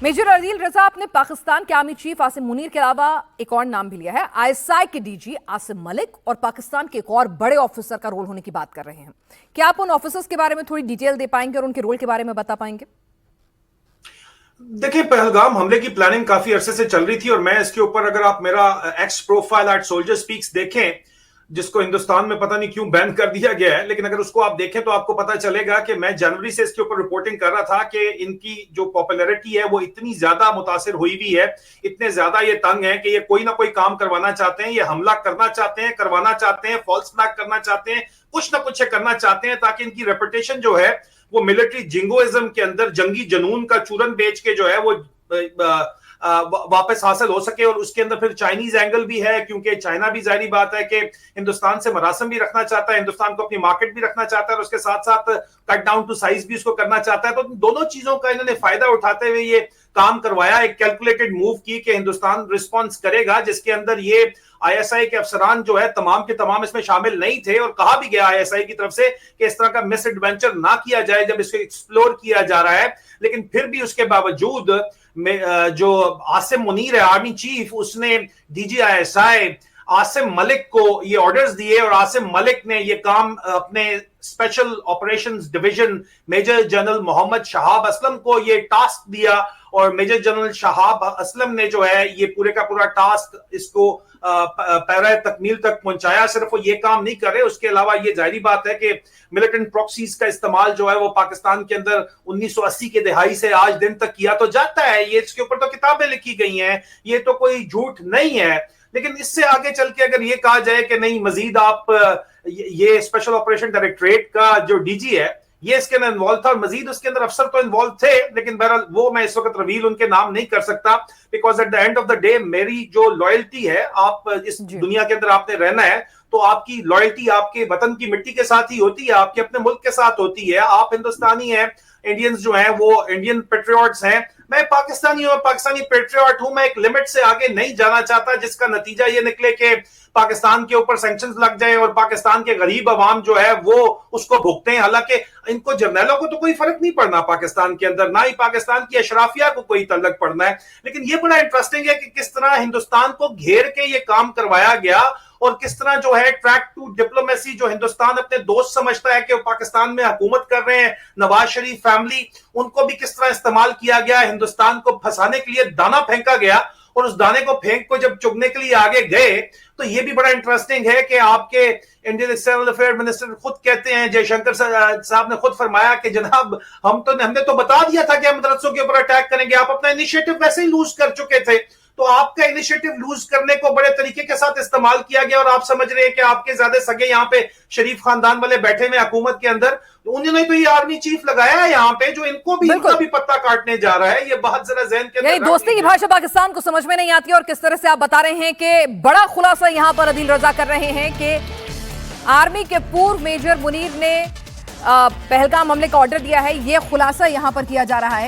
Major Adeel रजा आपने पाकिस्तान के army chief Asim Munir के अलावा एक और नाम भी लिया है। आईएसआई के डीजी आसिम मलिक और पाकिस्तान के एक और बड़े ऑफिसर का रोल होने की बात कर रहे हैं। क्या आप उन ऑफिसर्स के बारे में थोड़ी डिटेल दे पाएंगे और उनके रोल के बारे में बता पाएंगे? देखिए, पहलगाम हमले की प्लानिंग काफी अरसे से चल रही थी और मैं इसके ऊपर, अगर आप मेरा X profile at Soldier Speaks देखें, जिसको हिंदुस्तान में पता नहीं क्यों बैन कर दिया गया है, लेकिन अगर उसको आप देखें तो आपको पता चलेगा कि मैं जनवरी से इसके ऊपर रिपोर्टिंग कर रहा था कि इनकी जो पॉपुलैरिटी है वो इतनी ज्यादा मुतासिर हुई हुई है, इतने ज्यादा ये तंग है कि ये कोई ना कोई काम करवाना चाहते हैं, ये हमला करना चाहते हैं, करवाना चाहते हैं, फॉल्स फ्लैग करना चाहते हैं, कुछ ना कुछ ये करना चाहते हैं ताकि इनकी रेपुटेशन जो है वो मिलिट्री जिंगोइज्म के अंदर जंगी जुनून का चूरन बेच के जो है वो वापस हासिल हो सके। और उसके अंदर फिर चाइनीज एंगल भी है, क्योंकि चाइना भी जाहिर बात है कि हिंदुस्तान से मरासम भी रखना चाहता है, हिंदुस्तान को अपनी मार्केट भी रखना चाहता है और उसके साथ साथ कट डाउन टू साइज भी उसको करना चाहता है। तो दोनों चीजों का इन्होंने फायदा उठाते हुए ये काम करवाया, एक कैलकुलेटेड मूव की कि हिंदुस्तान रिस्पॉन्स करेगा, जिसके अंदर ये आईएसआई के अफसरान जो है तमाम के तमाम इसमें शामिल नहीं थे। और कहा भी गया आईएसआई की तरफ से कि इस तरह का मिस एडवेंचर ना किया जाए जब इसको एक्सप्लोर किया जा रहा है। लेकिन फिर भी उसके बावजूद जो आसिम मुनीर है आर्मी चीफ, उसने डीजी आईएसआई आसिम मलिक को ये ऑर्डर्स दिए और आसिम मलिक ने ये काम अपने special operations division major general Mohammad Shahab Aslam को ये टास्क दिया। और मेजर जनरल शहाब असलम ने जो है ये पूरे का पूरा टास्क इसको पैरा तकमील तक पहुंचाया। सिर्फ वो ये काम नहीं कर रहे, उसके अलावा ये जाहिर बात है कि मिलिटेंट प्रॉक्सीज का इस्तेमाल जो है वो पाकिस्तान के अंदर 1980 के दहाई से आज दिन तक किया तो जाता है। ये इसके ऊपर तो किताबें लिखी गई हैं, ये तो कोई झूठ नहीं है। लेकिन इससे आगे चल के अगर ये कहा जाए कि नहीं, मजीद आप ये स्पेशल ऑपरेशन डायरेक्टरेट का जो डीजी है ये इसके अंदर इन्वॉल्व था और मजीद उसके अंदर अफसर तो इन्वॉल्व थे, लेकिन बहरहाल वो मैं इस वक्त रिवील उनके नाम नहीं कर सकता, because at the end of the day मेरी जो लॉयल्टी है, आप इस दुनिया के अंदर आपने रहना है तो आपकी लॉयल्टी आपके वतन की मिट्टी के साथ ही होती है, आपके अपने मुल्क के साथ होती है। आप हिंदुस्तानी हैं, इंडियंस जो हैं वो इंडियन पेट्रियट्स हैं, मैं पाकिस्तानी हूं, पाकिस्तानी पेट्रियट हूं। मैं एक लिमिट से आगे नहीं जाना चाहता जिसका नतीजा ये निकले कि पाकिस्तान के ऊपर सैंक्शंस लग जाए और पाकिस्तान के गरीब अवाम जो है वो उसको भुगते हैं। हालांकि इनको जर्नैलों को तो कोई फर्क नहीं पड़ना पाकिस्तान के अंदर, ना ही पाकिस्तान की अशराफिया को कोई तल्लक पड़ना है। लेकिन ये बड़ा इंटरेस्टिंग है कि किस तरह हिंदुस्तान को घेर के ये काम करवाया गया और किस तरह जो है ट्रैक टू डिप्लोमेसी जो हिंदुस्तान अपने दोस्त समझता है कि वो पाकिस्तान में हुकूमत कर रहे हैं, नवाज शरीफ फैमिली, उनको भी किस तरह इस्तेमाल किया गया। हिंदुस्तान को फंसाने के लिए दाना फेंका गया और उस दाने को फेंक को जब चुगने के लिए आगे गए तो ये भी बड़ा इंटरेस्टिंग है कि आपके इंडियन एक्सटर्नल अफेयर मिनिस्टर खुद कहते हैं, जयशंकर साहब ने खुद फरमाया कि जनाब हमने तो बता दिया था कि हम मदरसों के ऊपर अटैक करेंगे, आप अपना इनिशिएटिव वैसे ही लूज कर चुके थे। तो आपका इनिशिएटिव लूज करने को बड़े तरीके के साथ इस्तेमाल किया गया और आप समझ रहे हैं कि आपके ज्यादा सगे यहाँ पे शरीफ खानदान वाले बैठे हुए हुकूमत के अंदर, उन्होंने तो ये आर्मी चीफ लगाया है यहाँ पे जो इनको भी इनका भी पत्ता काटने जा रहा है। ये बात जरा ज़हन के अंदर दोस्ती की भाषा पाकिस्तान को समझ में नहीं आती और किस तरह से आप बता रहे हैं कि बड़ा खुलासा यहाँ पर अदील रजा कर रहे हैं कि आर्मी के पूर्व मेजर मुनीर ने पहलगाम हमले का ऑर्डर दिया है। ये खुलासा यहाँ पर किया जा रहा है।